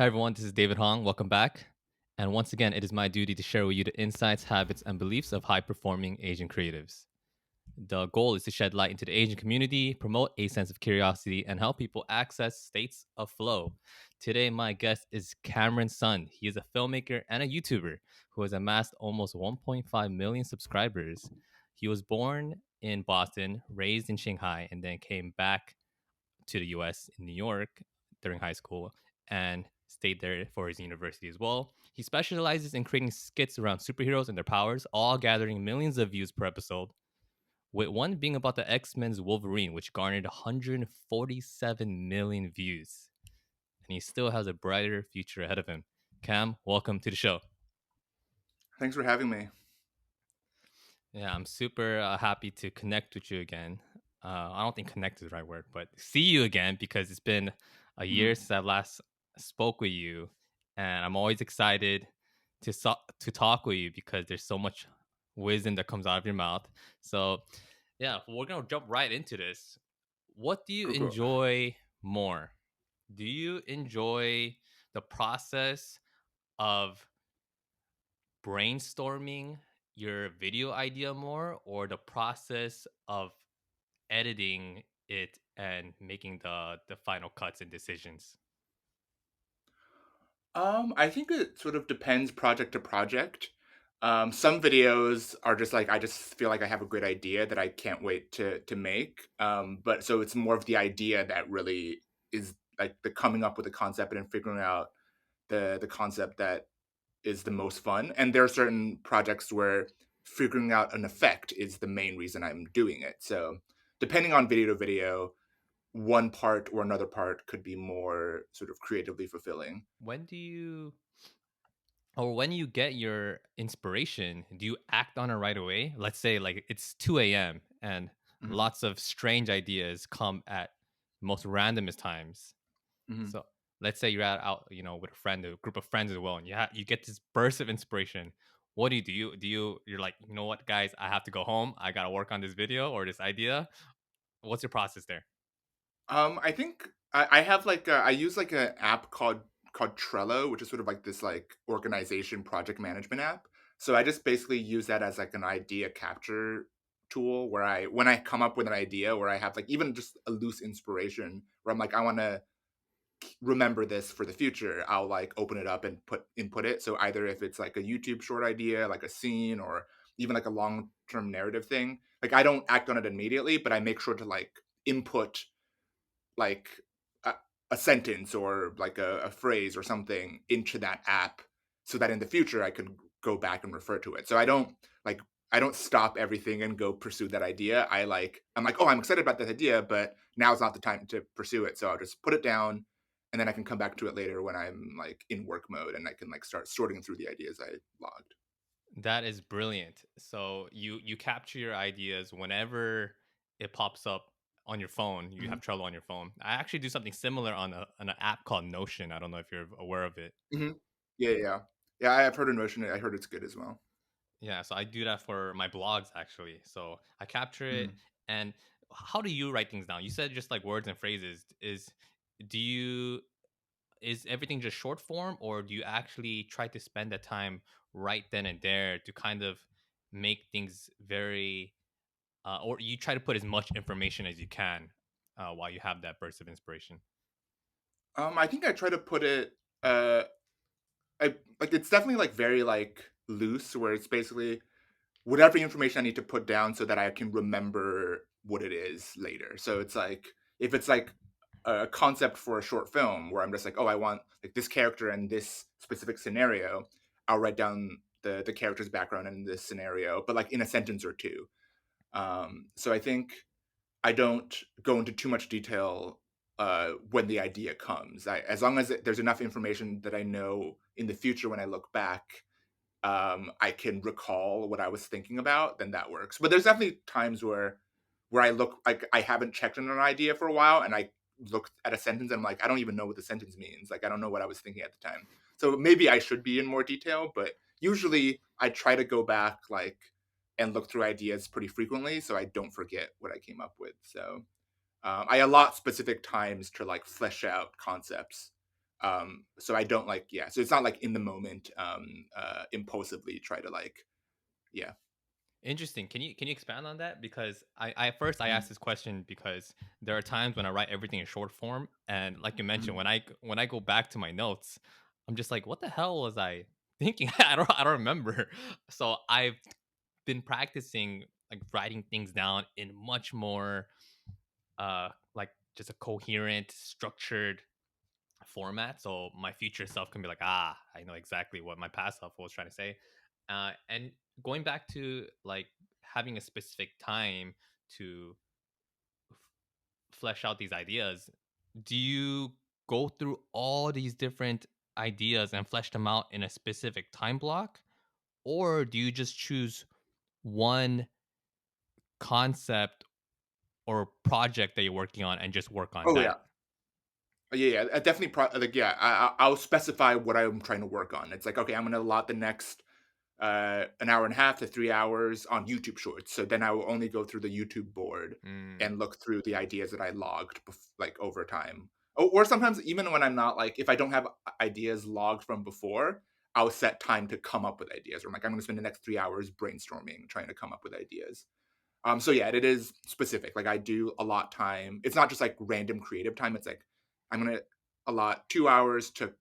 Hi, everyone. This is David Hong. Welcome back. And once again, it is my duty to share with you the insights, habits, and beliefs of high performing Asian creatives. The goal is to shed light into the Asian community, promote a sense of curiosity, and help people access states of flow. Today, my guest is Cameron Sun. He is a filmmaker and a YouTuber who has amassed almost 1.5 million subscribers. He was born in Boston, raised in Shanghai, and then came back to the US in New York during high school and stayed there for his university as well. He specializes in creating skits around superheroes and their powers, all gathering millions of views per episode, with one being about the X-Men's Wolverine, which garnered 147 million views. And he still has a brighter future ahead of him. Cam, welcome to the show. Thanks for having me. Yeah, I'm super happy to connect with you again. I don't think connect is the right word, but see you again because it's been a year Mhm. since I last spoke with you, and I'm always excited to talk with you because there's so much wisdom that comes out of your mouth. So, yeah, we're gonna jump right into this. What do you Cool, cool. enjoy more? Do you enjoy the process of brainstorming your video idea more or the process of editing it and making the final cuts and decisions? I think it sort of depends project to project. Some videos are just like I just feel like I have a good idea that I can't wait to make. But so it's more of the idea that really is like the coming up with a concept and figuring out the concept that is the most fun. And there are certain projects where figuring out an effect is the main reason I'm doing it. So depending on video to video, one part or another part could be more sort of creatively fulfilling. When do you or when you get your inspiration, do you act on it right away? Let's say like it's 2 a.m. and Mhm, lots of strange ideas come at most randomest times. mhm. So let's say you're out, with a friend, a group of friends as well, and you get this burst of inspiration. What do you do? You're like, you know what, guys, I have to go home. I gotta work on this video or this idea. What's your process there? I think I have like I use like an app called Trello, which is sort of like this like organization project management app. So I just basically use that as like an idea capture tool where I when I come up with an idea where I have like even just a loose inspiration where I'm like I want to remember this for the future, I'll like open it up and put input it. So either if it's like a YouTube short idea, like a scene, or even like a long term narrative thing, like I don't act on it immediately, but I make sure to like input like a, a sentence or like a phrase or something into that app so that in the future I can go back and refer to it. So like I don't stop everything and go pursue that idea. I'm like, oh, I'm excited about that idea, but now's not the time to pursue it. So I'll just put it down and then I can come back to it later when I'm like in work mode and I can like start sorting through the ideas I logged. That is brilliant. So you capture your ideas whenever it pops up on your phone. You Hmm. have Trello on your phone. I actually do something similar on an app called Notion. I don't know if you're aware of it. Hmm. Yeah, yeah, yeah. I've heard of Notion. I heard it's good as well. Yeah, so I do that for my blogs actually. So I capture it. Mhm. And how do you write things down? You said just like words and phrases. Do you is everything just short form, or do you actually try to spend the time right then and there to kind of make things very or you try to put as much information as you can while you have that burst of inspiration? I think I try to put it. I like it's definitely like very like loose, where it's basically whatever information I need to put down so that I can remember what it is later. So it's like if it's like a concept for a short film where I'm just like, oh, I want like this character in this specific scenario, I'll write down the character's background in this scenario, but like in a sentence or two. So I think I don't go into too much detail when the idea comes. As long as there's enough information that I know in the future when I look back, I can recall what I was thinking about, then that works. But there's definitely times where I look like I haven't checked on an idea for a while, and I look at a sentence and I'm like, I don't even know what the sentence means. Like I don't know what I was thinking at the time. So maybe I should be in more detail, but usually I try to go back like and look through ideas pretty frequently so I don't forget what I came up with. So I allot specific times to like flesh out concepts So I don't like, yeah. So it's not like in the moment, impulsively try to like, yeah. Interesting. Can you expand on that? Because I first I Mhm, asked this question because there are times when I write everything in short form, and like you mentioned, mhm. when I go back to my notes, I'm just like, what the hell was I thinking? I don't remember. So I've been practicing like writing things down in much more like just a coherent, structured format. So my future self can be like, ah, I know exactly what my past self was trying to say. And going back to like having a specific time to flesh out these ideas, do you go through all these different ideas and flesh them out in a specific time block? Or do you just choose one concept or project that you're working on and just work on Oh, that? yeah. Yeah, yeah, definitely like, yeah, I'll specify what I'm trying to work on. It's like, okay, I'm gonna allot the next, an hour and a half to 3 hours on YouTube Shorts. So then I will only go through the YouTube board Mm, and look through the ideas that I logged like, over time. Or sometimes even when I'm not like if I don't have ideas logged from before, I'll set time to come up with ideas. Or I'm like, I'm gonna spend the next 3 hours brainstorming, trying to come up with ideas. So yeah, it is specific. Like I do allot time. It's not just like random creative time. It's like I'm gonna allot 2 hours to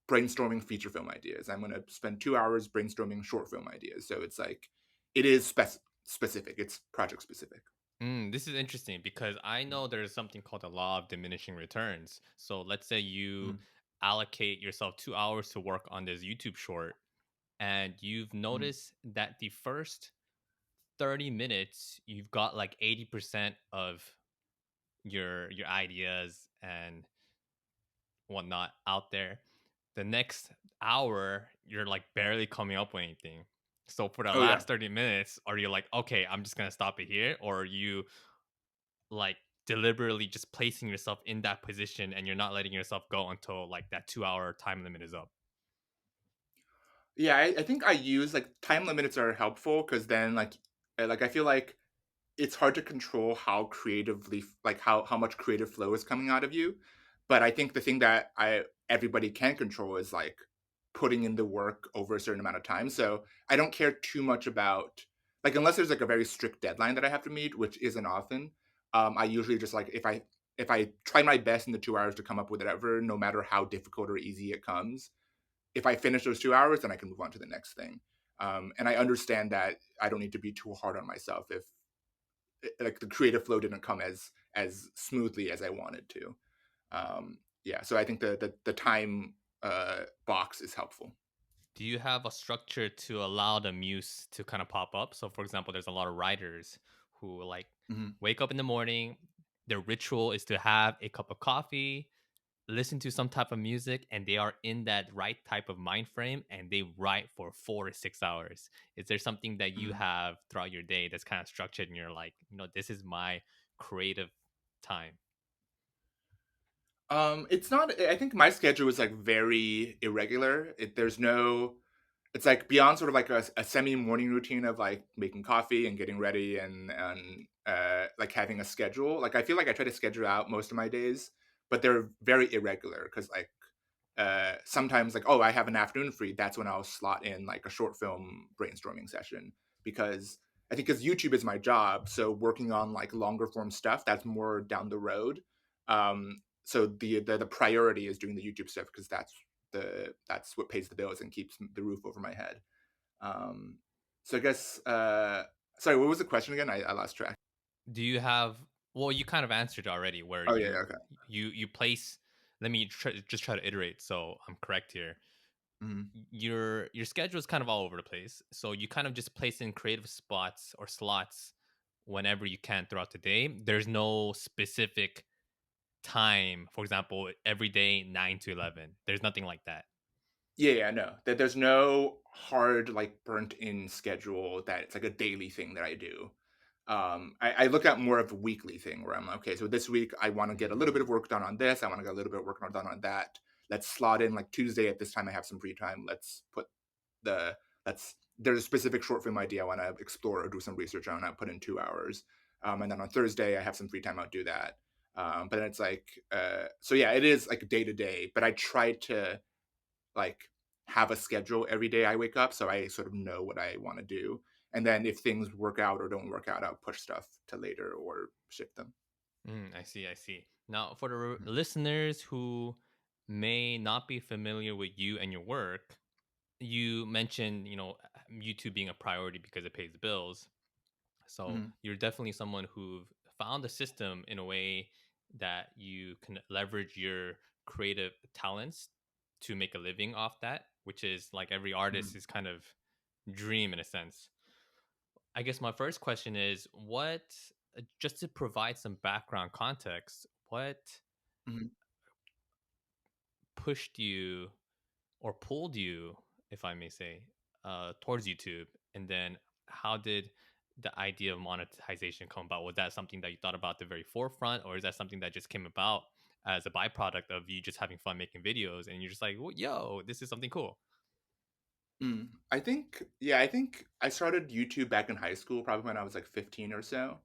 brainstorming feature film ideas. I'm gonna spend 2 hours brainstorming short film ideas. So it's like it is specific. It's project specific. this is interesting because I know there's something called the law of diminishing returns. So let's say you Mhm, allocate yourself 2 hours to work on this YouTube short, and you've mhm. noticed that the first 30 minutes, you've got like 80% of your ideas and whatnot out there. The next hour, you're like barely coming up with anything. So for the Oh yeah. last 30 minutes, are you like, okay, I'm just gonna stop it here? Or are you like deliberately just placing yourself in that position and you're not letting yourself go until like that 2 hour time limit is up? Yeah, I think I use like time limits are helpful because then like I feel like it's hard to control how creatively like how much creative flow is coming out of you. But I think the thing that I everybody can control is like putting in the work over a certain amount of time. So I don't care too much about like unless there's like a very strict deadline that I have to meet, which isn't often. I usually just like if I try my best in the 2 hours to come up with whatever, no matter how difficult or easy it comes, if I finish those 2 hours, then I can move on to the next thing. And I understand that I don't need to be too hard on myself if like the creative flow didn't come as smoothly as I wanted to. Yeah, so I think the time box is helpful. Do you have a structure to allow the muse to kind of pop up? So, for example, there's a lot of writers who like Mhm. wake up in the morning. Their ritual is to have a cup of coffee, listen to some type of music, and they are in that right type of mind frame and they write for 4 to 6 hours. Is there something that you Mhm. have throughout your day that's kind of structured and you're like, this is my creative time? It's not. I think my schedule is like very irregular. There's no. It's like beyond sort of like a semi morning routine of like making coffee and getting ready and like having a schedule. Like I feel like I try to schedule out most of my days, but they're very irregular because like sometimes like oh I have an afternoon free. That's when I'll slot in like a short film brainstorming session because I think because YouTube is my job, so working on like longer form stuff that's more down the road. So the priority is doing the YouTube stuff because that's what pays the bills and keeps the roof over my head. Um, so I guess sorry, what was the question again? I lost track. Do you have, well, you kind of answered already where Oh yeah, you okay. you place, let me just try to iterate so I'm correct here. Mhm. Your schedule is kind of all over the place. So you kind of just place in creative spots or slots whenever you can throughout the day. There's no specific time, for example, every day 9 to 11. There's nothing like that. Yeah, yeah, no. That there's no hard like burnt in schedule that it's like a daily thing that I do. I look at more of a weekly thing where I'm like, okay, so this week I want to get a little bit of work done on this. I want to get a little bit of work done on that. Let's slot in like Tuesday at this time. I have some free time. Let's put the let's there's a specific short film idea I want to explore or do some research on. I put in 2 hours, and then on Thursday I have some free time. I'll do that. But then it's like, so yeah, it is like day to day. But I try to like have a schedule every day I wake up, so I sort of know what I want to do. And then if things work out or don't work out, I'll push stuff to later or shift them. I see. I see. Now, for the Mhm. listeners who may not be familiar with you and your work, you mentioned, YouTube being a priority because it pays the bills. So Mhm. you're definitely someone who found a system in a way that you can leverage your creative talents to make a living off that, which is like every artist Mhm. is kind of dream in a sense. I guess my first question is just to provide some background context, what Mhm. pushed you or pulled you, if I may say, towards YouTube? And then how did the idea of monetization come about? Was that something that you thought about at the very forefront, or is that something that just came about as a byproduct of you just having fun making videos and you're just like, well, yo, this is something cool? I think, yeah, I think I started YouTube back in high school, probably when I was like 15 or so.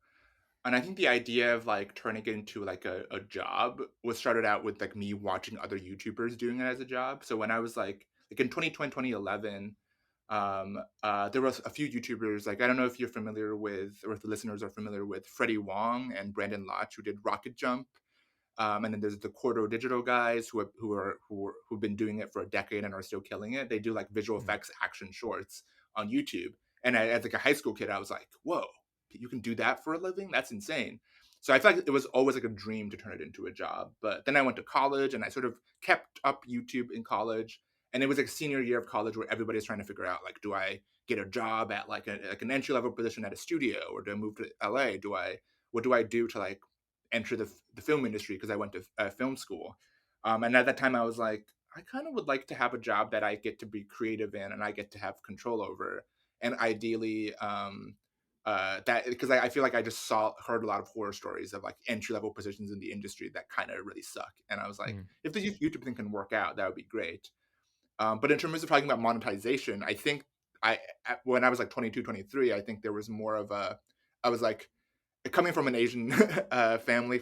And I think the idea of like turning it into like a job was started out with like me watching other YouTubers doing it as a job. So when I was like in 2020, 2011, there was a few YouTubers, like I don't know if you're familiar with, or if the listeners are familiar with Freddie Wong and Brandon Lotch, who did Rocket Jump. And then there's the Cordo Digital guys who've been doing it for a decade and are still killing it. They do like visual Mm, effects action shorts on YouTube. And as like a high school kid, I was like, "Whoa, you can do that for a living? That's insane!" So I feel like it was always like a dream to turn it into a job. But then I went to college and I sort of kept up YouTube in college. And it was like senior year of college where everybody's trying to figure out like, do I get a job at like an entry level position at a studio, or do I move to LA? Do I what do I do to like enter the film industry because I went to film school. And at that time, I was like, I kind of would like to have a job that I get to be creative in and I get to have control over. And ideally, that because I feel like I just heard a lot of horror stories of like entry level positions in the industry that kind of really suck. And I was like, mm, if the YouTube thing can work out, that would be great. But in terms of talking about monetization, I think when I was like 22, 23, I think there was more of a, I was like, coming from an Asian family,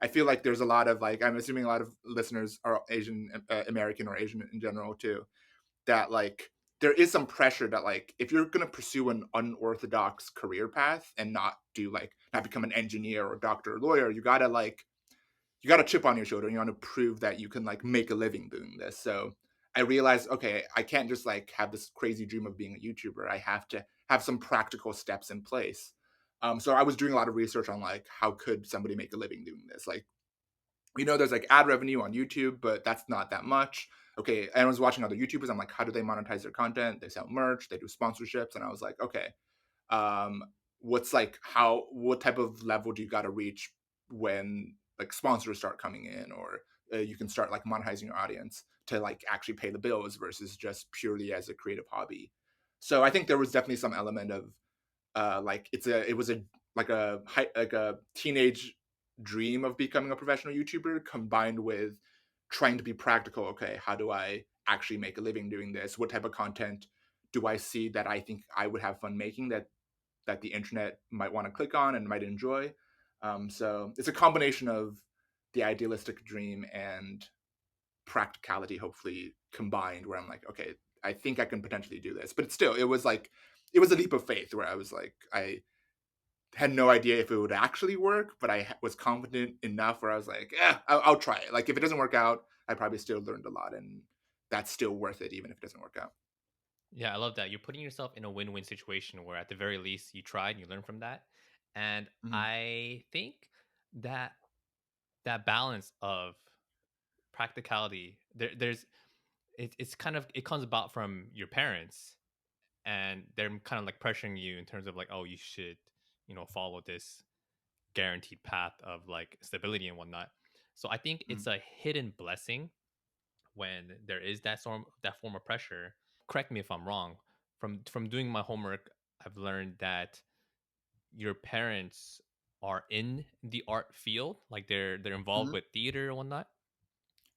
I feel like there's a lot of like I'm assuming a lot of listeners are Asian American or Asian in general too. That like there is some pressure that like if you're gonna pursue an unorthodox career path and not become an engineer or doctor or lawyer, you got a chip on your shoulder and you want to prove that you can like make a living doing this. So I realized, okay, I can't just like have this crazy dream of being a YouTuber. I have to have some practical steps in place. So I was doing a lot of research on like how could somebody make a living doing this. Like there's like ad revenue on YouTube, but that's not that much. Okay, and I was watching other YouTubers. I'm like, how do they monetize their content? They sell merch, they do sponsorships, and I was like, okay, um what type of level do you got to reach when like sponsors start coming in, or you can start like monetizing your audience to like actually pay the bills versus just purely as a creative hobby. So I think there was definitely some element of like it was a like a teenage dream of becoming a professional YouTuber combined with trying to be practical. Okay, how do I actually make a living doing this? What type of content do I see that I think I would have fun making, that the internet might want to click on and might enjoy? So it's a combination of the idealistic dream and practicality, hopefully combined, where I'm like, okay, I think I can potentially do this. But still, it was a leap of faith where I was like, I had no idea if it would actually work, but I was confident enough where I was like, yeah, I'll try it. Like if it doesn't work out, I probably still learned a lot, and that's still worth it, even if it doesn't work out. yeah, I love that. You're putting yourself in a win-win situation where at the very least you tried, you learned from that. And Mhm. I think that that balance of practicality, it's kind of it comes about from your parents, and they're kind of like pressuring you in terms of like, oh, you should, follow this guaranteed path of like stability and whatnot. So I think it's Mhm. a hidden blessing when there is that form of pressure. Correct me if I'm wrong. From doing my homework, I've learned that your parents are in the art field, like they're involved Mhm. with theater and whatnot.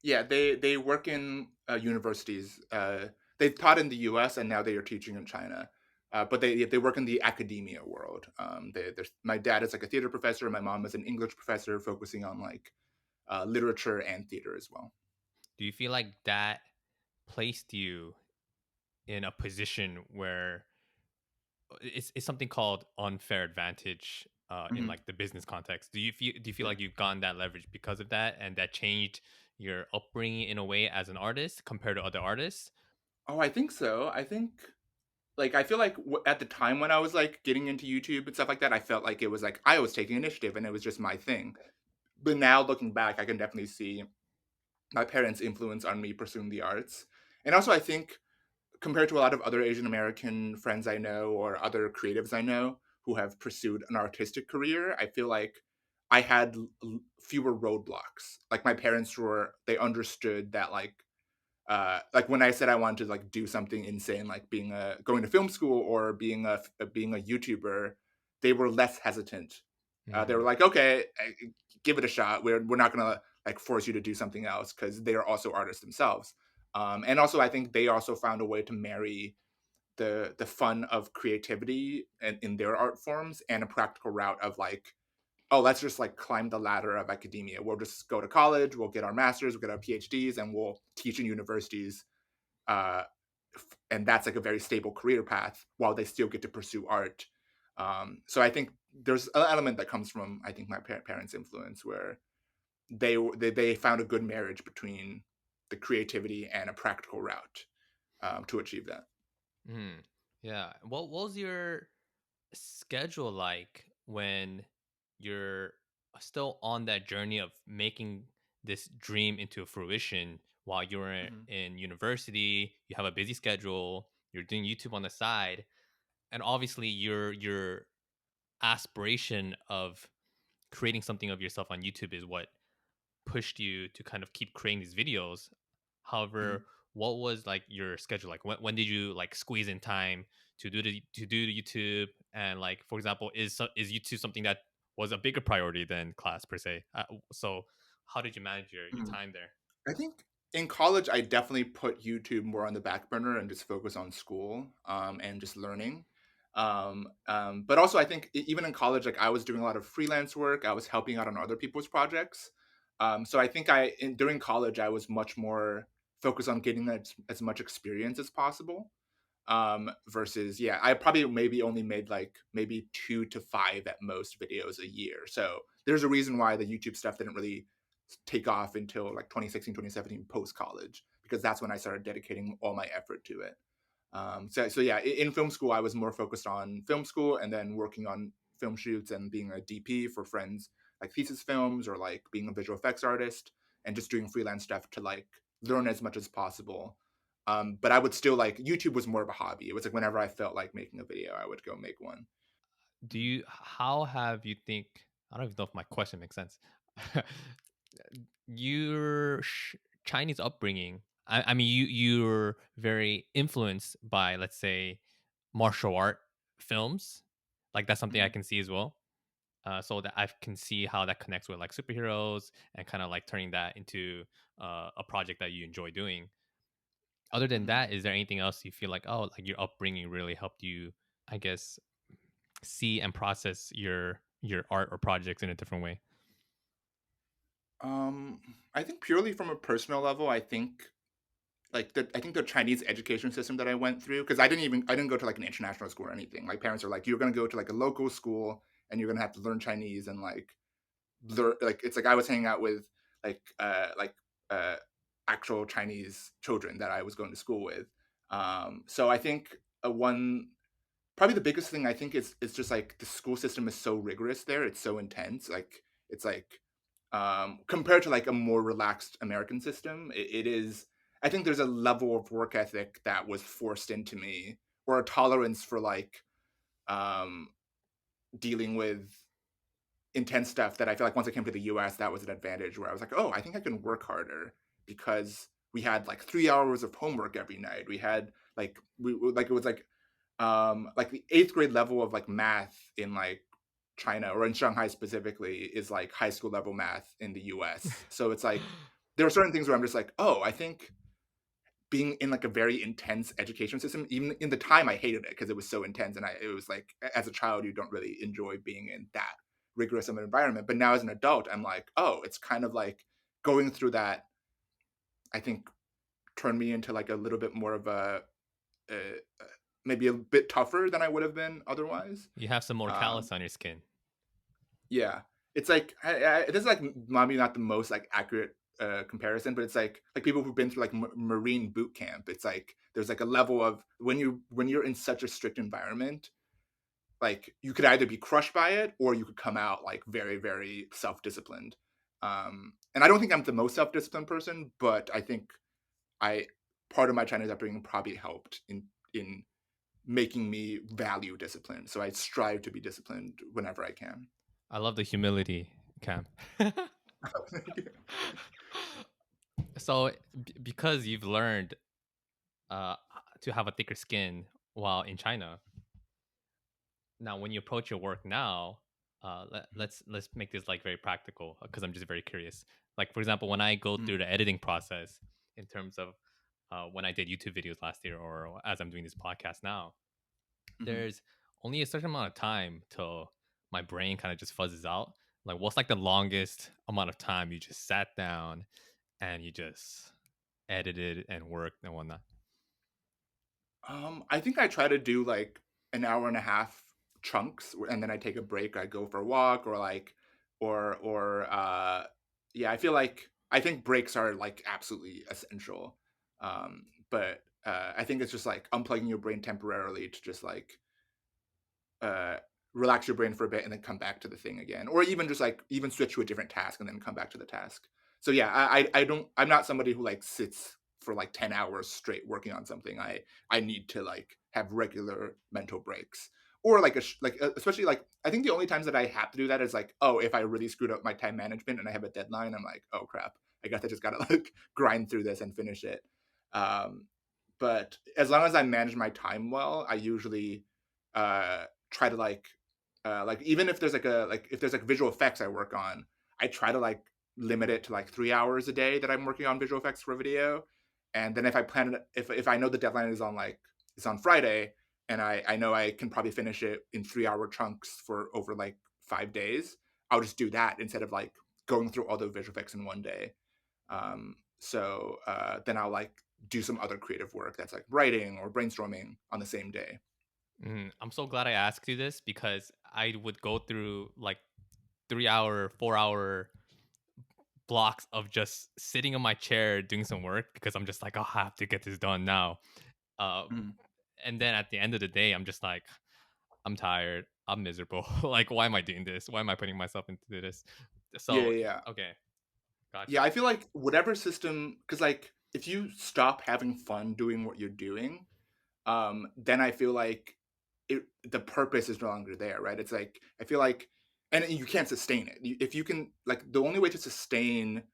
Yeah, they work in universities. They've taught in the U.S. and now they are teaching in China. but they work in the academia world. My dad is like a theater professor, and my mom is an English professor, focusing on like literature and theater as well. Do you feel like that placed you in a position where it's something called unfair advantage in Hmm. like the business context? Do you feel Yeah. like you've gotten that leverage because of that, and that changed your upbringing in a way as an artist compared to other artists? Oh, I think so. I feel like at the time when I was like getting into YouTube and stuff like that, I felt like it was like I was taking initiative and it was just my thing. But now looking back, I can definitely see my parents' influence on me pursuing the arts. And also, I think compared to a lot of other Asian American friends I know or other creatives I know who have pursued an artistic career, I feel like I had fewer roadblocks. Like my parents they understood that like when I said I wanted to like do something insane, like being a going to film school or being a YouTuber, they were less hesitant. They were Mm, like, okay, give it a shot. We're not gonna like force you to do something else because they are also artists themselves. And also, I think they also found a way to marry the fun of creativity and in their art forms and a practical route of like, oh, let's just like climb the ladder of academia. We'll just go to college, we'll get our masters, we'll get our PhDs, and we'll teach in universities. Uh, and that's like a very stable career path while they still get to pursue art. So I think there's an element that comes from I think my parents' influence where they found a good marriage between the creativity and a practical route to achieve that. mm. Yeah. What was your schedule like when you're still on that journey of making this dream into fruition while you're Mhm. in university? You have a busy schedule, you're doing YouTube on the side, and obviously your aspiration of creating something of yourself on YouTube is what pushed you to kind of keep creating these videos. Mhm. However, what was like your schedule like? When did you like squeeze in time to do the YouTube? And like for example, is YouTube something that was a bigger priority than class per se? So how did you manage your Mhm. time there? I think in college, I definitely put YouTube more on the back burner and just focus on school and just learning. But also, I think even in college, like I was doing a lot of freelance work. I was helping out on other people's projects. So I think during college, I was much more focused on getting as much experience as possible. Versus, yeah, I probably maybe only made like maybe 2 to 5 at most videos a year. So there's a reason why the YouTube stuff didn't really take off until like 2016, 2017 post college, because that's when I started dedicating all my effort to it. So yeah, in film school, I was more focused on film school and then working on film shoots and being a DP for friends, like thesis films or like being a visual effects artist and just doing freelance stuff to like learn as much as possible. But I would still like YouTube was more of a hobby. It was like whenever I felt like making a video, I would go make one. Do you how have you think I don't even know if my question makes sense. Your Chinese upbringing. I mean, you're very influenced by, let's say, martial art films. Like that's something I Mhm, can see as well. So that I can see how that connects with like superheroes and kind of like turning that into a project that you enjoy doing. Other than mhm. that, is there anything else you feel like, oh, like your upbringing really helped you, I guess, see and process your art or projects in a different way? Um, I think purely from a personal level, I think the Chinese education system that I went through, because I didn't go to like an international school or anything. My parents are like, you're gonna go to like a local school and you're gonna have to learn Chinese and like learn like it's like I was hanging out with like uh actual Chinese children that I was going to school with. So I think one probably the biggest thing I think is just like the school system is so rigorous there. It's so intense. Like it's like compared to like a more relaxed American system, it is. I think there's a level of work ethic that was forced into me, or a tolerance for like um, dealing with intense stuff that I feel like once I came to the US, that was an advantage where I was like, oh, I think I can work harder because we had like 3 hours of homework every night. We had like it was like the eighth grade level of like math in like China or in Shanghai specifically is like high school level math in the US. So it's like there are certain things where I'm just like, oh, I think being in like a very intense education system, even in the time I hated it because it was so intense, and it was like as a child you don't really enjoy being in that rigorous of an environment. But now as an adult, I'm like, oh, it's kind of like going through that. I think turned me into like a little bit more of a maybe a bit tougher than I would have been otherwise. You have some more Um, callus on your skin. yeah, it's like this is like maybe not the most like accurate comparison, but it's like people who've been through like Marine boot camp. It's like there's like a level of when you're in such a strict environment, like you could either be crushed by it or you could come out like very very self disciplined. And I don't think I'm the most self disciplined person, but I think I part of my Chinese upbringing probably helped in making me value discipline. So I strive to be disciplined whenever I can. I love the humility, Cam. So, because you've learned uh, to have a thicker skin while in China, now when you approach your work now, let's make this like very practical because I'm just very curious. Like for example, when I go Mm, through the editing process in terms of when I did YouTube videos last year, or as I'm doing this podcast now, mhm. there's only a certain amount of time till my brain kind of just fuzzes out. Like, what's like the longest amount of time you just sat down and you just edited and worked and whatnot? I think I try to do like an hour and a half chunks, and then I take a break. I go for a walk, or like, yeah. I think breaks are like absolutely essential. But I think it's just like unplugging your brain temporarily to just like uh, relax your brain for a bit and then come back to the thing again, or even just like even switch to a different task and then come back to the task. So yeah, I don't I'm not somebody who like sits for like 10 hours straight working on something. I need to like have regular mental breaks, or like especially like I think the only times that I have to do that is like, oh, if I really screwed up my time management and I have a deadline, I'm like, oh crap, I guess I just gotta like grind through this and finish it. Um, but as long as I manage my time well, I usually try to like even if there's like if there's like visual effects I work on, I try to like limit it to like 3 hours a day that I'm working on visual effects for a video. And then if I plan it, if I know the deadline is on like it's on Friday, and I know I can probably finish it in 3 hour chunks for over like 5 days, I'll just do that instead of like going through all the visual effects in one day. Then I'll like do some other creative work that's like writing or brainstorming on the same day. I'm so glad I asked you this because I would go through like 3 hour, 4 hour blocks of just sitting in my chair doing some work because I'm just like, "Oh, I have to get this done now." Uh, Mhm. and then at the end of the day, I'm just like, I'm tired. I'm miserable. Like, why am I doing this? Why am I putting myself into this? Yeah, So, yeah, yeah. okay, Yeah, gotcha. I feel like whatever system, because like if you stop having fun doing what you're doing, then I feel like the purpose is no longer there, right? It's like I feel like, and you can't sustain it. If you can, like, the only way to sustain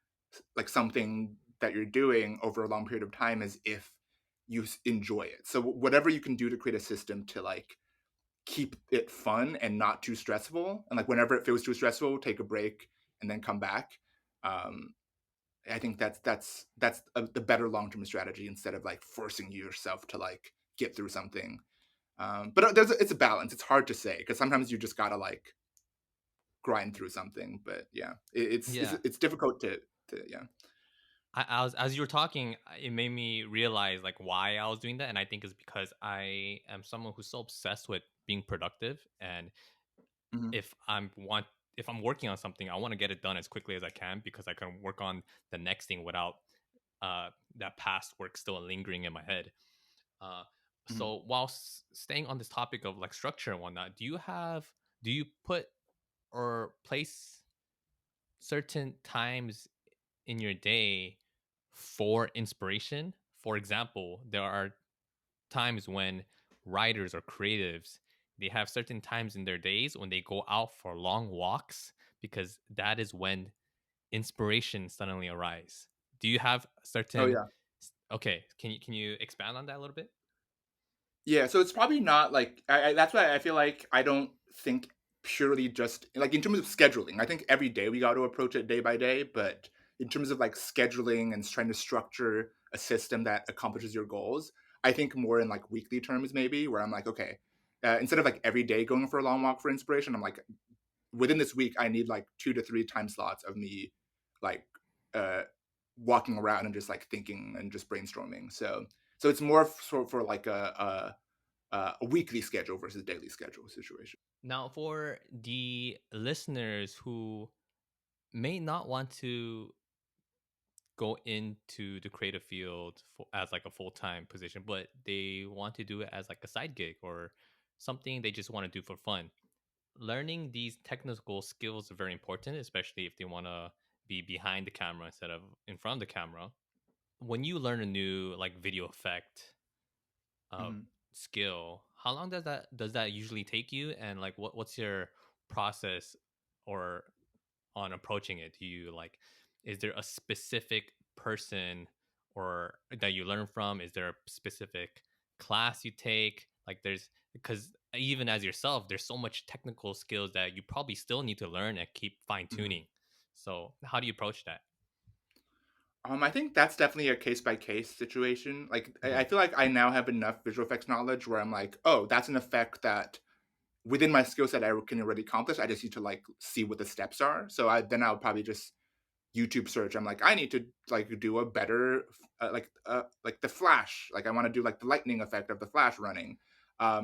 like something that you're doing over a long period of time is if you enjoy it. So whatever you can do to create a system to like keep it fun and not too stressful, and like whenever it feels too stressful, take a break and then come back. Um, I think that's the better long term strategy instead of like forcing yourself to like get through something. But it's a balance. It's hard to say because sometimes you just gotta like grind through something. But yeah, Yeah. it's difficult to yeah. I was as you were talking, it made me realize like why I was doing that, and I think it's because I am someone who's so obsessed with being productive, and Mhm, if I'm want if I'm working on something, I want to get it done as quickly as I can because I can work on the next thing without that past work still lingering in my head. Uh, mhm. so while staying on this topic of like structure and whatnot, do you put or place certain times in your day for inspiration? For example, there are times when writers or creatives they have certain times in their days when they go out for long walks because that is when inspiration suddenly arise. Do you have Oh certain yeah. okay, can you expand on that a little bit? Yeah, so it's probably not like that's why I feel like I don't think purely just like in terms of scheduling. I think every day we got to approach it day by day, but in terms of like scheduling and trying to structure a system that accomplishes your goals. I think more in like weekly terms, maybe, where I'm like, okay, instead of like every day going for a long walk for inspiration, I'm like, within this week, I need like 2 to 3 time slots of me like uh, walking around and just like thinking and just brainstorming. So it's more for like a weekly schedule versus daily schedule situation. Now, for the listeners who may not want to go into the creative field as like a full-time position, but they want to do it as like a side gig or something they just want to do for fun. Learning these technical skills are very important, especially if they want to be behind the camera instead of in front of the camera. When you learn a new like video effect uh, Mhm. skill, how long does that usually take you? And like what's your process or on approaching it? Do you like, is there a specific person or that you learn from? Is there a specific class you take? Like there's, because even as yourself, there's so much technical skills that you probably still need to learn and keep fine Mhm. tuning. So how do you approach that? I think that's definitely a case by case situation. Like, I Mhm. feel like I now have enough visual effects knowledge where I'm like, oh, that's an effect that within my skill set I can already accomplish. I just need to like see what the steps are. So I'll probably just YouTube search. I'm like, I need to like do a better like the flash. Like I want to do like the lightning effect of the flash running.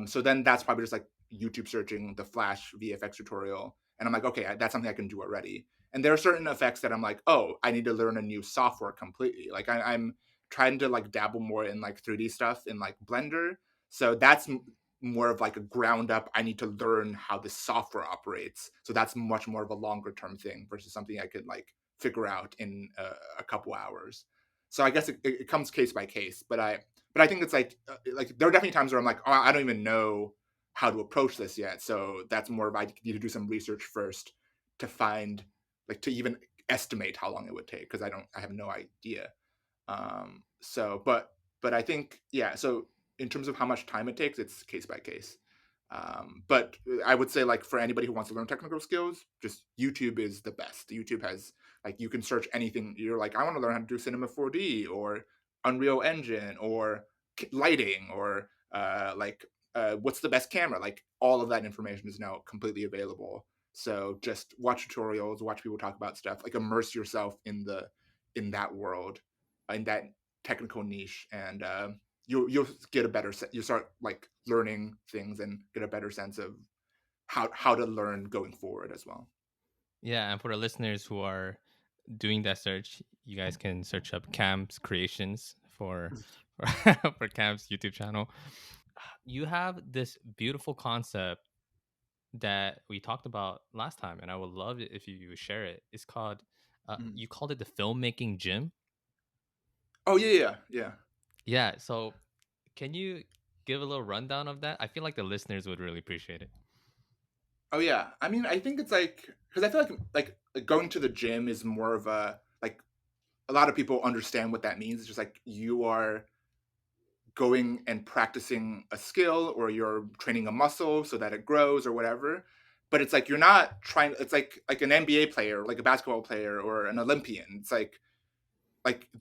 So then that's probably just like YouTube searching the flash VFX tutorial, and I'm like, okay, that's something I can do already. And there are certain effects that I'm like, oh, I need to learn a new software completely. Like I'm trying to like dabble more in like 3D stuff in like Blender. So that's more of like a ground up. I need to learn how the software operates. So that's much more of a longer term thing versus something I could like figure out in a couple hours. So I guess it comes case by case, but I think it's like there are definitely times where I'm like, oh, I don't even know how to approach this yet. So that's more of I need to do some research first to find like to even estimate how long it would take because I have no idea. But I think yeah. So in terms of how much time it takes, it's case by case. But I would say like for anybody who wants to learn technical skills, just YouTube is the best. YouTube has like you can search anything. You're like I want to learn how to do Cinema 4D or Unreal Engine or lighting or what's the best camera. Like all of that information is now completely available. So just watch tutorials, watch people talk about stuff, like immerse yourself in that world, in that technical niche, and you'll get a better set. You start like learning things and get a better sense of how to learn going forward as well. Yeah, and for the listeners who are doing that search, you guys can search up Cam's creations for Cam's YouTube channel. You have this beautiful concept that we talked about last time, and I would love it if you share it. It's called, Mhm. you called it the Filmmaking Gym. Oh yeah. Yeah. So can you give a little rundown of that? I feel like the listeners would really appreciate it. Oh yeah. I mean, I think it's like because I feel like going to the gym is more of a like a lot of people understand what that means. It's just like you are going and practicing a skill or you're training a muscle so that it grows or whatever. But it's like you're not trying. It's like an NBA player, like a basketball player or an Olympian. It's like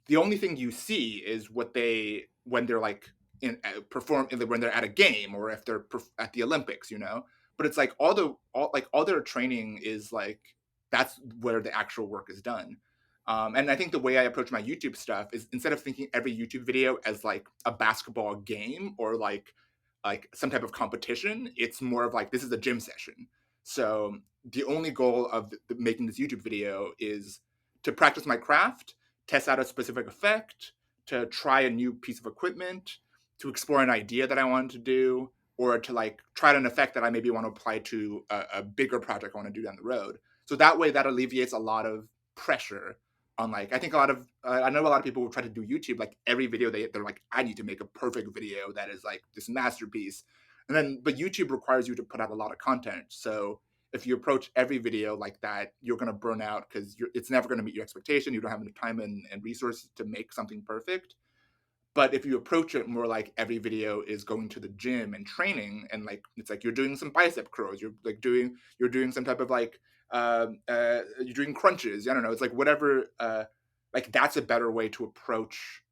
the only thing you see is what they when they're like in perform when they're at a game or if they're at the Olympics, you know. But it's like all their training is like that's where the actual work is done. And I think the way I approach my YouTube stuff is instead of thinking every YouTube video as like a basketball game or like some type of competition, it's more of like this is a gym session. So the only goal of making this YouTube video is to practice my craft, test out a specific effect, to try a new piece of equipment, to explore an idea that I wanted to do, or to like try an effect that I maybe want to apply to a bigger project I want to do down the road. So that way, that alleviates a lot of pressure on like I think a lot of I know a lot of people who try to do YouTube like every video they're like I need to make a perfect video that is like this masterpiece, and then but YouTube requires you to put out a lot of content. So if you approach every video like that, you're going to burn out because it's never going to meet your expectation. You don't have enough time and resources to make something perfect. But if you approach it more like every video is going to the gym and training, and like it's like you're doing some bicep curls, you're doing some type of like you're doing crunches. I don't know. It's like whatever. Like that's a better way to approach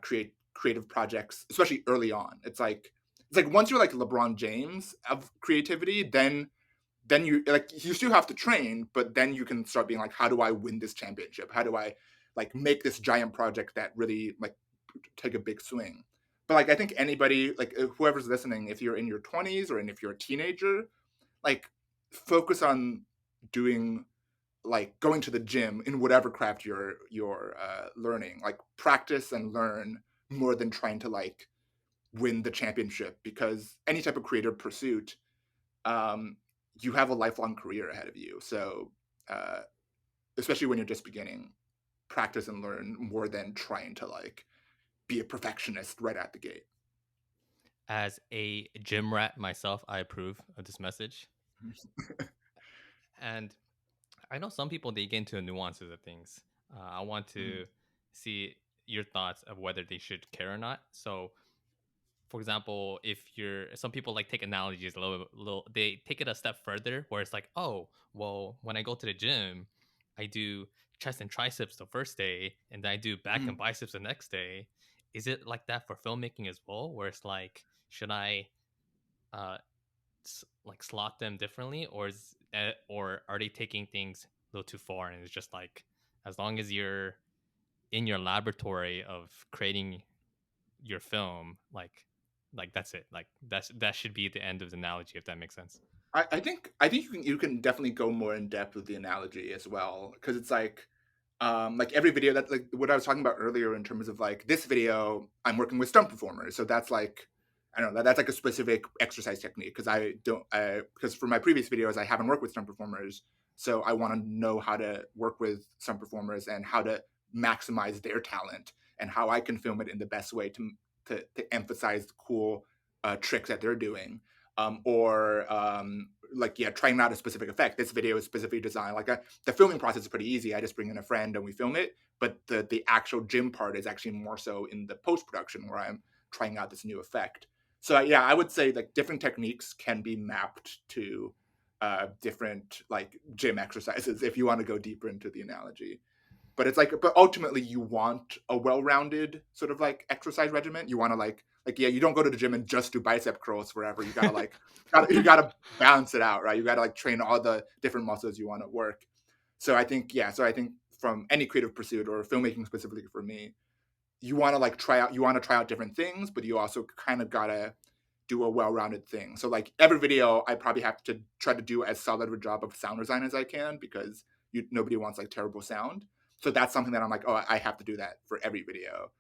creative projects, especially early on. It's like once you're like LeBron James of creativity, then you like you still have to train, but then you can start being like, how do I win this championship? How do I like make this giant project that really like take a big swing? But like I think anybody like whoever's listening, if you're in your 20s or if you're a teenager, like focus on doing like going to the gym in whatever craft you're learning. Like practice and learn more than trying to like win the championship, because any type of creative pursuit, um, you have a lifelong career ahead of you. So, uh, especially when you're just beginning, practice and learn more than trying to like be a perfectionist right at the gate. As a gym rat myself, I approve of this message. And I know some people, they get into the nuances of things. I want Mhm, to see your thoughts of whether they should care or not. So, for example, if you're some people like take analogies little they take it a step further where it's like, oh, well, when I go to the gym, I do chest and triceps the first day and then I do back and mhm. biceps the next day. Is it like that for filmmaking as well? Where it's like, should I uh like slot them differently, or are they taking things a little too far and it's just like as long as you're in your laboratory of creating your film, like that's it. Like that should be the end of the analogy, if that makes sense. I think you can definitely go more in depth with the analogy as well, because it's like every video, that's like what I was talking about earlier in terms of like this video I'm working with stunt performers, so that's like I don't know, that's like a specific exercise technique, because I don't because for my previous videos I haven't worked with stunt performers, so I want to know how to work with stunt performers and how to maximize their talent and how I can film it in the best way to emphasize the cool tricks that they're doing, or like yeah, trying out a specific effect. This video is specifically designed like the filming process is pretty easy. I just bring in a friend and we film it, but the actual gym part is actually more so in the post production where I'm trying out this new effect. So yeah, I would say like different techniques can be mapped to different like gym exercises if you want to go deeper into the analogy. But it's like, but ultimately you want a well-rounded sort of like exercise regimen. You want to like yeah, you don't go to the gym and just do bicep curls forever. You gotta like you gotta balance it out, right? You gotta like train all the different muscles you want to work. So I think yeah, so I think from any creative pursuit or filmmaking specifically for me, you want to try out different things, but you also kind of gotta do a well-rounded thing. So like every video, I probably have to try to do as solid of a job of sound design as I can, because nobody wants like terrible sound. So that's something that I'm like, oh, I have to do that for every video.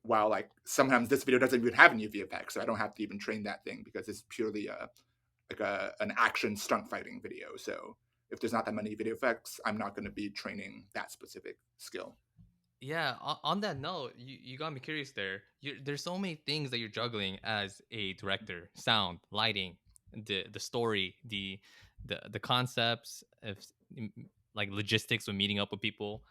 While like sometimes this video doesn't even have any VFX, so I don't have to even train that thing because it's purely an action stunt fighting video. So if there's not that many video effects, I'm not going to be training that specific skill. Yeah, on that note, you got me curious there. There's so many things that you're juggling as a director: sound, lighting, the story, the concepts of like logistics with meeting up with people.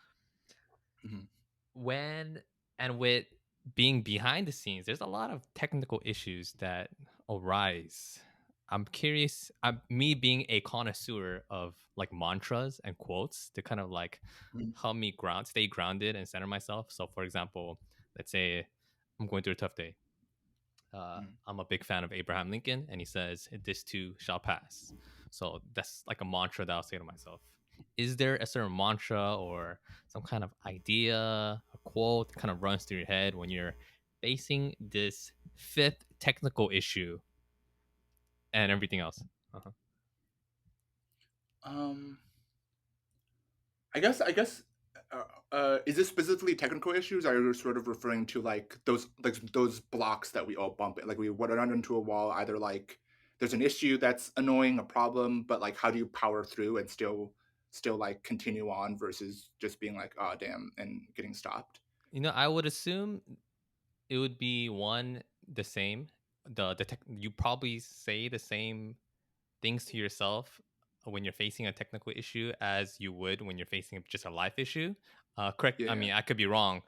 Mhm. When and with being behind the scenes, there's a lot of technical issues that arise. I'm curious, me being a connoisseur of like mantras and quotes to kind of like Mhm. help me stay grounded and center myself. So for example, let's say I'm going through a tough day. Mhm. I'm a big fan of Abraham Lincoln, and he says, "This too shall pass." So that's like a mantra that I'll say to myself. Is there a certain mantra or some kind of idea, a quote that kind of runs through your head when you're facing this fifth technical issue and everything else? Uh-huh. Um, I guess is this specifically technical issues? Or are you sort of referring to like those blocks that we all bump it? Like we would run into a wall, either like there's an issue that's annoying, a problem, but like how do you power through and still like continue on versus just being like, oh damn, and getting stopped? I would assume it would be one the same. You probably say the same things to yourself when you're facing a technical issue as you would when you're facing just a life issue. Correct. I Yeah. mean, I could be wrong.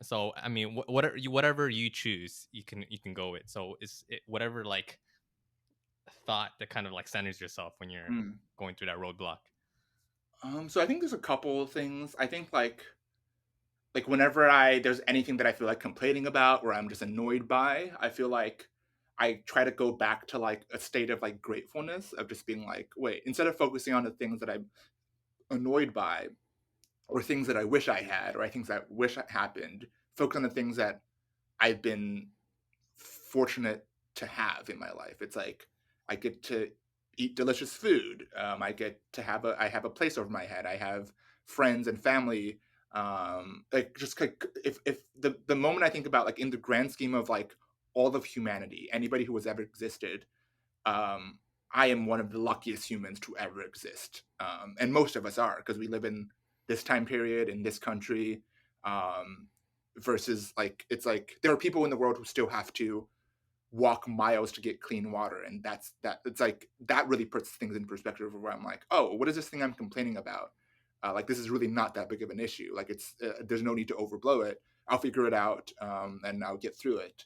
So I mean, whatever you choose, you can go with. So whatever like thought that kind of like centers yourself when you're Mm. going through that roadblock. So I think there's a couple of things. I think like like whenever I there's anything that I feel like complaining about or I'm just annoyed by, I feel like I try to go back to like a state of like gratefulness of just being like, wait, instead of focusing on the things that I'm annoyed by or things that I wish I had or things that wish happened, focus on the things that I've been fortunate to have in my life. It's like I get to eat delicious food. I get to have I have a place over my head. I have friends and family. Like just like if the moment I think about like in the grand scheme of like all of humanity, anybody who has ever existed, um, I am one of the luckiest humans to ever exist. And most of us are because we live in this time period in this country. Um, versus like it's like there are people in the world who still have to walk miles to get clean water, and that it's like that really puts things in perspective where I'm like, oh, what is this thing I'm complaining about? Like this is really not that big of an issue. Like it's there's no need to overblow it. I'll figure it out, and I'll get through it.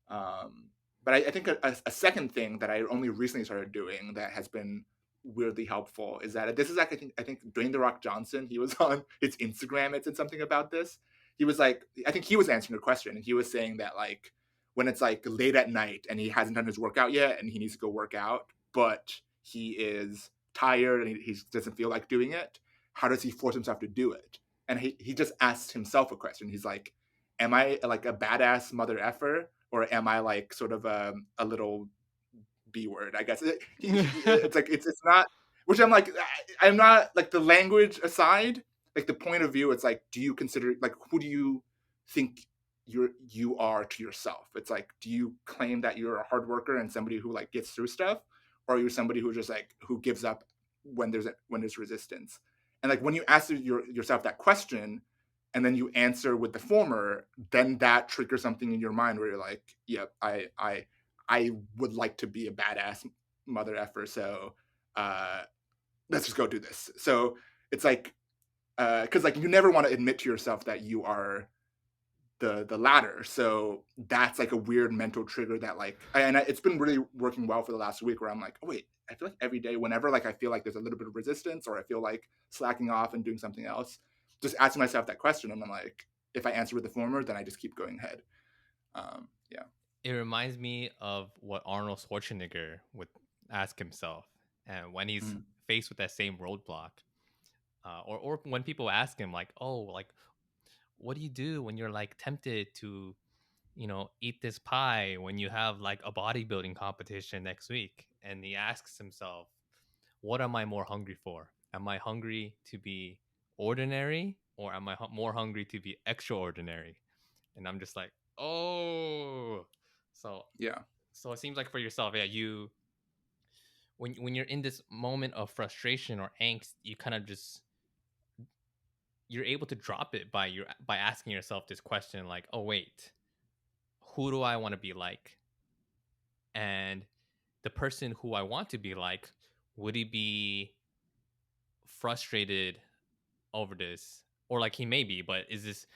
um, but I think a second thing that I only recently started doing that has been weirdly helpful is that this is like I think Dwayne the Rock Johnson, he was on his Instagram, it said something about this. He was like, I think he was answering a question and he was saying that like when it's like late at night and he hasn't done his workout yet and he needs to go work out, but he is tired and he doesn't feel like doing it, how does he force himself to do it? And he just asked himself a question. He's like, am I like a badass mother effer or am I like sort of a little B word? I guess it's like it's not. Which I'm like I'm not like the language aside, like the point of view. It's like, do you consider like who do you think you are to yourself? It's like, do you claim that you're a hard worker and somebody who like gets through stuff, or you're somebody who just like who gives up when there's resistance? And like when you ask yourself that question, and then you answer with the former, then that triggers something in your mind where you're like, yep, I would like to be a badass mother effer. So uh, let's just go do this. So it's like, because like you never want to admit to yourself that you are the latter. So that's like a weird mental trigger that like, it's been really working well for the last week where I'm like, oh wait, I feel like every day, whenever like I feel like there's a little bit of resistance or I feel like slacking off and doing something else, just asking myself that question, and I'm like, if I answer with the former, then I just keep going ahead. Yeah. It reminds me of what Arnold Schwarzenegger would ask himself, and when he's Mm. faced with that same roadblock, or when people ask him like, "Oh, like, what do you do when you're like tempted to, eat this pie when you have like a bodybuilding competition next week?" And he asks himself, "What am I more hungry for? Am I hungry to be ordinary, or am I more hungry to be extraordinary?" And I'm just like, oh, so Yeah. so it seems like for yourself, yeah, you when you're in this moment of frustration or angst, you kind of just you're able to drop it by asking yourself this question like, oh wait, who do I want to be like? And the person who I want to be like, would he be frustrated over this? Or like he may be, but is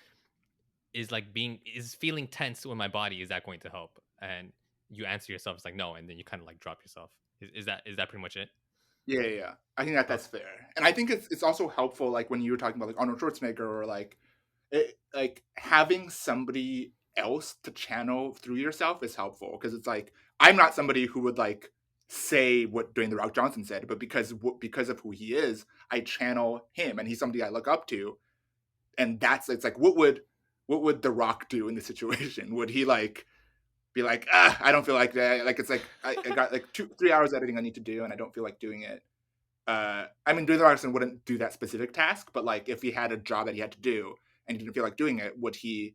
feeling tense in my body, is that going to help? And you answer yourself, it's like no, and then you kind of like drop yourself. Is that pretty much it? Yeah, yeah, yeah. I think that Okay. that's fair, and I think it's also helpful, like when you were talking about like Arnold Schwarzenegger or like like having somebody else to channel through yourself is helpful because it's like I'm not somebody who would like say what Dwayne the Rock Johnson said, but because of who he is, I channel him, and he's somebody I look up to, and that's it's like what would the Rock do in this situation? Would he like be like, ah, I don't feel like that. Like it's like I got like 2 3 hours editing I need to do, and I don't feel like doing it. I mean, Dwayne Robertson wouldn't do that specific task, but like if he had a job that he had to do and he didn't feel like doing it, would he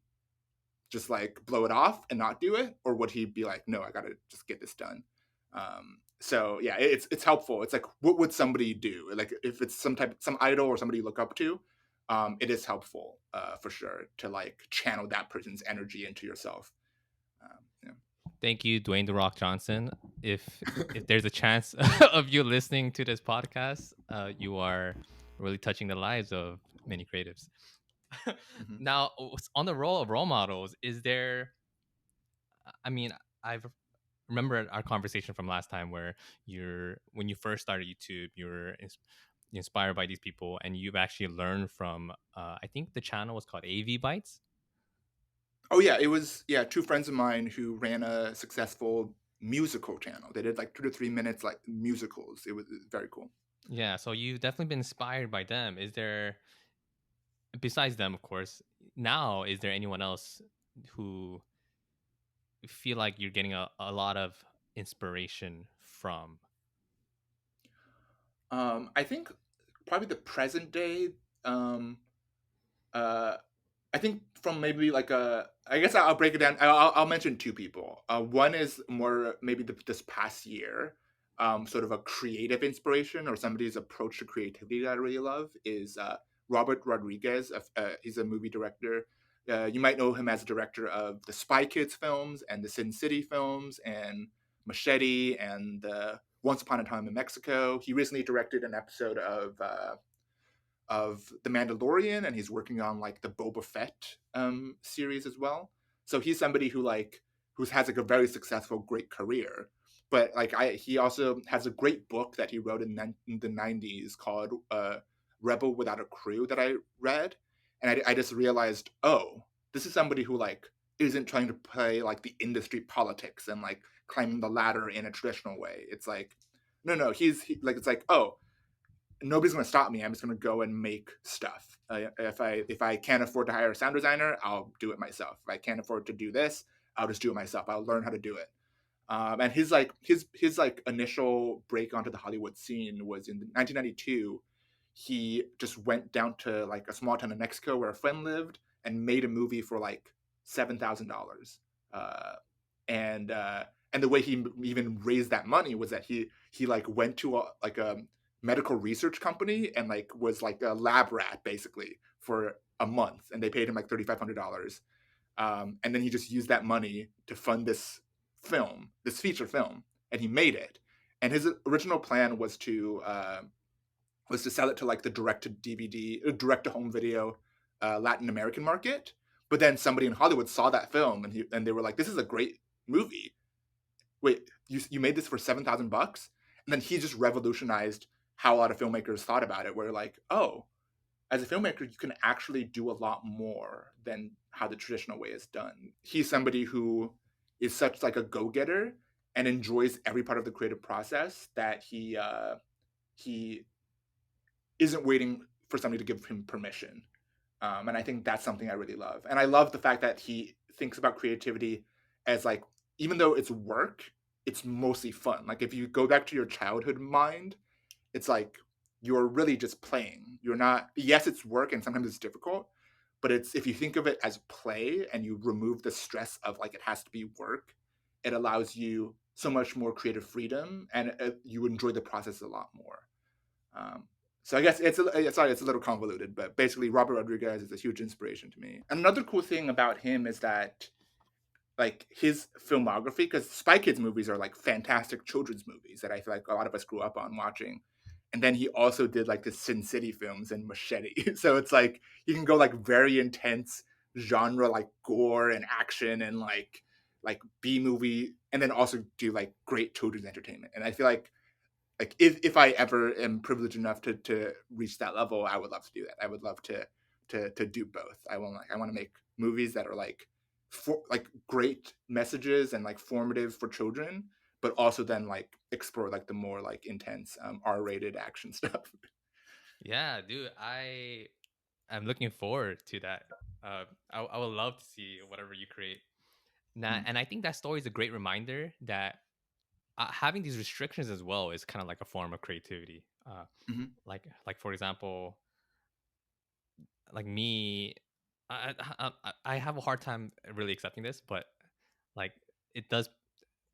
just like blow it off and not do it, or would he be like, no, I gotta just get this done? So yeah, it's helpful. It's like, what would somebody do? Like if it's some idol or somebody you look up to, it is helpful for sure to like channel that person's energy into yourself. Yeah. Thank you, Dwayne the Rock Johnson. If there's a chance of you listening to this podcast, you are really touching the lives of many creatives. Mhm. Now, on the role of role models, is there? I mean, I've remember our conversation from last time where you're when you first started YouTube, you were inspired by these people, and you've actually learned from. I think the channel was called AV Bites. Oh yeah, it was yeah, 2 friends of mine who ran a successful musical channel. They did like 2 to 3 minutes like musicals. It was very cool. Yeah, so you've definitely been inspired by them. Is there, besides them, of course, now is there anyone else who feel like you're getting a lot of inspiration from? I think probably the present day, um, uh, I think from maybe like a I guess I'll break it down. I'll mention 2 people. One is more maybe this past year, sort of a creative inspiration or somebody's approach to creativity that I really love is, Robert Rodriguez. He's a movie director. You might know him as a director of the Spy Kids films and the Sin City films and Machete and, Once Upon a Time in Mexico. He recently directed an episode of The Mandalorian, and he's working on like the Boba Fett series as well. So he's somebody who who has like a very successful, great career. But he also has a great book that he wrote in the '90s called "Rebel Without a Crew" that I read, and I just realized, oh, this is somebody who isn't trying to play like the industry politics and like climbing the ladder in a traditional way. It's like, no, like it's like, oh, nobody's going to stop me. I'm just going to go and make stuff. If I can't afford to hire a sound designer, I'll do it myself. If I can't afford to do this, I'll just do it myself. I'll learn how to do it. And his initial break onto the Hollywood scene was in 1992. He just went down to like a small town in Mexico where a friend lived and made a movie for like $7,000. Uh, and the way he even raised that money was that he like went to a medical research company and like was like a lab rat basically for a month, and they paid him like $3,500. And then he just used that money to fund this feature film, and he made it. And his original plan was to sell it to like the direct to DVD, direct to home video Latin American market. But then somebody in Hollywood saw that film, and they were like, "This is a great movie. Wait, you made this for $7,000?" And then he just revolutionized how a lot of filmmakers thought about it. Where like, oh, as a filmmaker, you can actually do a lot more than how the traditional way is done. He's somebody who is such like a go-getter and enjoys every part of the creative process that he isn't waiting for somebody to give him permission. And I think that's something I really love. And I love the fact that he thinks about creativity as like, even though it's work, it's mostly fun. Like if you go back to your childhood mind, it's like you're really just playing. You're not, yes, it's work and sometimes it's difficult, but it's if you think of it as play and you remove the stress of like it has to be work, it allows you so much more creative freedom, and you enjoy the process a lot more. Um, so I guess sorry, it's a little convoluted, but basically Robert Rodriguez is a huge inspiration to me. Another cool thing about him is that like his filmography, because Spy Kids movies are like fantastic children's movies that I feel like a lot of us grew up on watching. And then he also did like the Sin City films and Machete. So it's like you can go like very intense genre like gore and action and like B movie, and then also do like great children's entertainment. And I feel like if I ever am privileged enough to reach that level, I would love to do that. I would love to do both. I want to make movies that are like like great messages and like formative for children, but also then like explore like the more like intense R-rated action stuff. Yeah, dude, I'm looking forward to that. I would love to see whatever you create. Now, Mm-hmm. and I think that story is a great reminder that having these restrictions as well is kind of like a form of creativity. Like for example, like me, I have a hard time really accepting this, but like it does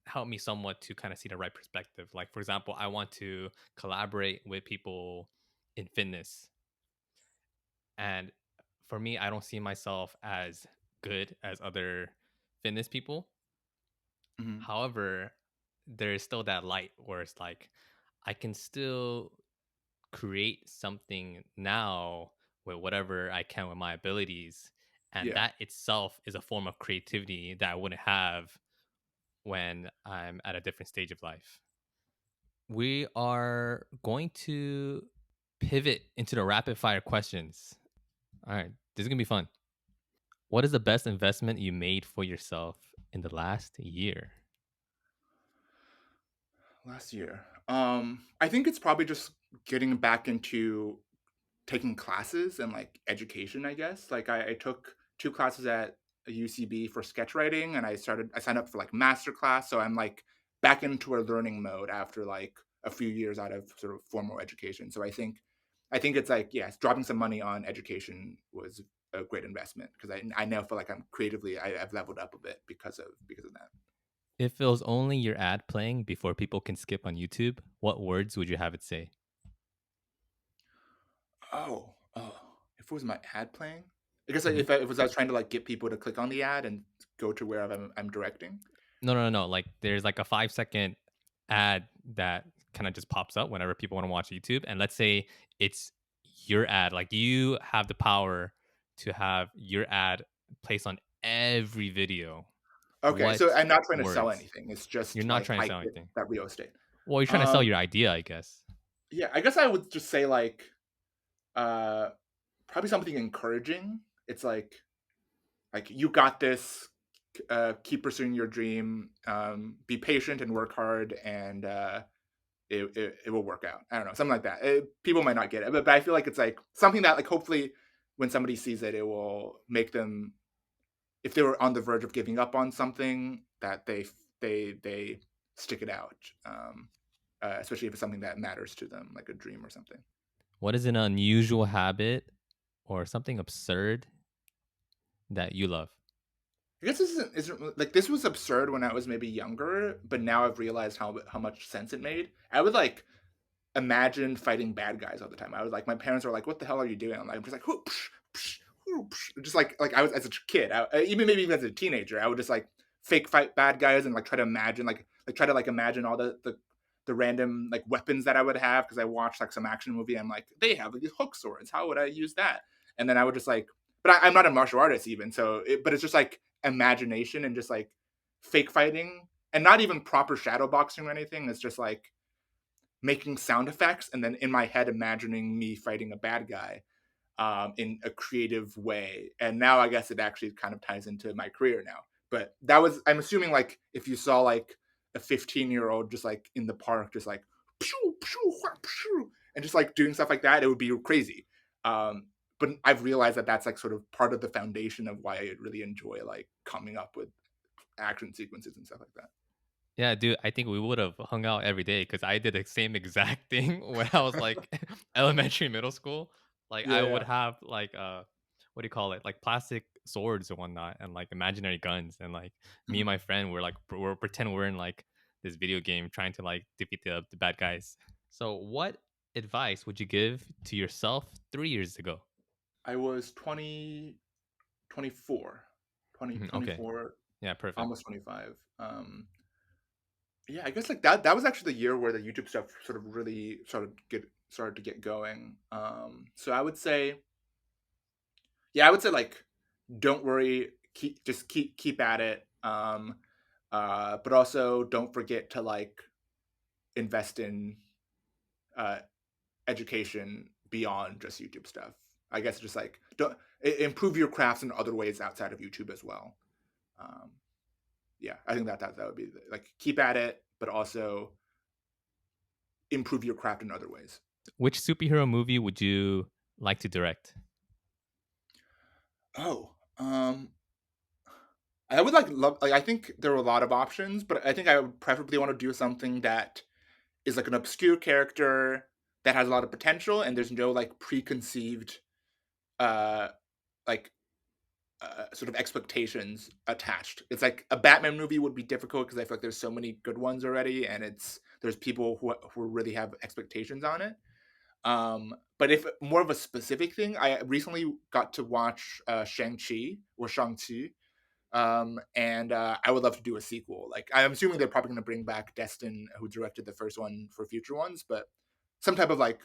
help me somewhat to kind of see the right perspective. Like for example, I want to collaborate with people in fitness, and for me, I don't see myself as good as other fitness people. Mm-hmm. However, there is still that light where it's like I can still create something now with whatever I can with my abilities. And Yeah. that itself is a form of creativity that I wouldn't have when I'm at a different stage of life. We are going to pivot into the rapid fire questions. All right, this is gonna be fun. What is the best investment you made for yourself in the last year? Last year. I think it's probably just getting back into taking classes and like education, I guess. Like I took two classes at a UCB for sketch writing and I signed up for like master class. So I'm like back into a learning mode after like a few years out of sort of formal education. So I think it's like, yes, dropping some money on education was a great investment because I now feel like I'm creatively I've leveled up a bit because of that. If it was only your ad playing before people can skip on YouTube, what words would you have it say? Oh, if it was my ad playing, I guess, like, Mhm. if I was trying to, like, get people to click on the ad and go to where I'm directing. No, no, no, no. Like there's like a 5 second ad that kind of just pops up whenever people want to watch YouTube. And let's say it's your ad. Like you have the power to have your ad placed on every video. Okay, What so I'm not trying to sell words? anything, it's You're just, not like, trying to I sell get anything. that real estate. Well, you're trying to sell Um, your idea, I guess. yeah, I guess I would just say, like, uh, probably something encouraging. It's like, "You got this, keep pursuing your dream, be patient and work hard, and, it will work out." I don't know, something like that. People might not get it, but I feel like it's like something that like hopefully when somebody sees it, it will make them if they were on the verge of giving up on something that they stick it out. Especially if it's something that matters to them, like a dream or something. What is an unusual habit or something absurd that you love? I guess this isn't like this was absurd when I was maybe younger, but now I've realized how much sense it made. I would like imagine fighting bad guys all the time. I was like, my parents were like, "What the hell are you doing?" I'm just like, "Whoosh, psh, whoosh." Just like I was as a kid, even maybe even as a teenager, I would just like fake fight bad guys and like try to imagine like try to like imagine all the random like weapons that I would have because I watched like some action movie. I'm like, they have like, these hook swords. How would I use that? And then I would just like, but I'm not a martial artist even, but it's just like imagination and just like fake fighting and not even proper shadow boxing or anything. It's just like making sound effects and then in my head imagining me fighting a bad guy in a creative way. And now I guess it actually kind of ties into my career now. But that was I'm assuming like if you saw like a 15-year-old just like in the park, just like pew, pew, wha, pew, and just like doing stuff like that, it would be crazy. But I've realized that that's like sort of part of the foundation of why I really enjoy like coming up with action sequences and stuff like that. Yeah, dude, I think we would have hung out every day because I did the same exact thing when I was like elementary, middle school. Like I Yeah, would yeah. have like what do you call it? Like plastic swords and whatnot and like imaginary guns. And like me and Mhm. my friend were like we're pretend we're in like this video game trying to like defeat the bad guys. So what advice would you give to yourself 3 years ago? I was 24, 20 Mhm, twenty okay. four, Yeah, perfect. almost 25. Yeah, I guess like that was actually the year where the YouTube stuff sort of really started to get going. So I would say like don't worry, keep at it. But also don't forget to like invest in uh education beyond just YouTube stuff. I guess just like don't improve your crafts in other ways outside of YouTube as well. Um, yeah, I think that would be like keep at it, but also improve your craft in other ways. Which superhero movie would you like to direct? Oh, I would like love like I think there are a lot of options, but I think I would preferably want to do something that is like an obscure character that has a lot of potential and there's no like preconceived uh like sort of expectations attached. It's like a Batman movie would be difficult because I feel like there's so many good ones already, and there's people who really have expectations on it. But if more of a specific thing, I recently got to watch Shang-Chi or Shang-Chi, and I would love to do a sequel. Like I'm assuming they're probably going to bring back Destin, who directed the first one for future ones, but some type of like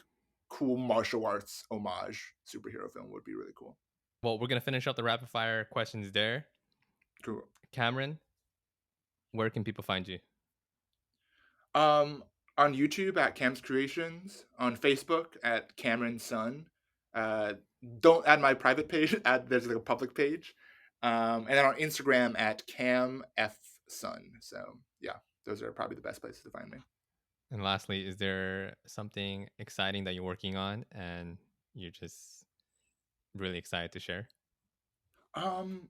cool martial arts homage superhero film would be really cool. Well, we're gonna finish up the rapid fire questions there. Cool. Cameron, where can people find you? On YouTube at Cam's Creations, on Facebook at Cameron Sun. Uh, don't add my private page. Add there's like a public page, and then on Instagram at Cam F Sun. So yeah, those are probably the best places to find me. And lastly, is there something exciting that you're working on and you're just really excited to share? Um,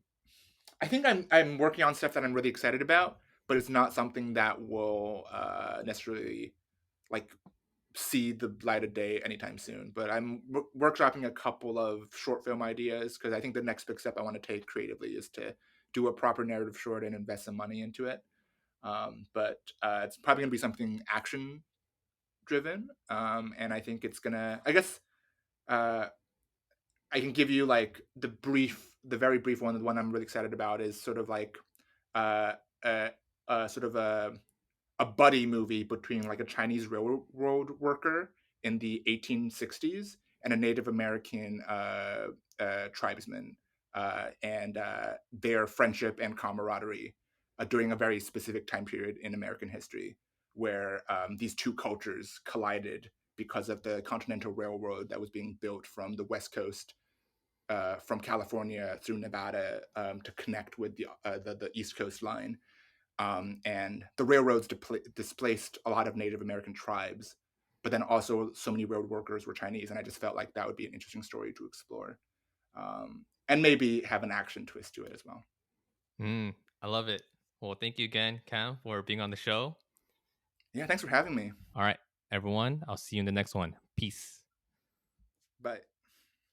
I think I'm working on stuff that I'm really excited about, but it's not something that will necessarily like see the light of day anytime soon. But I'm workshopping a couple of short film ideas because I think the next big step I want to take creatively is to do a proper narrative short and invest some money into it. But it's probably going to be something action driven, and I think it's gonna. I guess uh, I can give you like the very brief one. The one I'm really excited about is sort of like uh, uh, sort of a buddy movie between like a Chinese railroad worker in the 1860s and a Native American tribesman, and their friendship and camaraderie during a very specific time period in American history, where these two cultures collided because of the Continental Railroad that was being built from the West Coast, from California through Nevada, to connect with the East Coast line, and the railroads displaced a lot of Native American tribes, but then also so many road workers were Chinese, and I just felt like that would be an interesting story to explore, and maybe have an action twist to it as well. I love it. Well, thank you again, Cam, for being on the show. Yeah, thanks for having me. All right, everyone. I'll see you in the next one. Peace. Bye.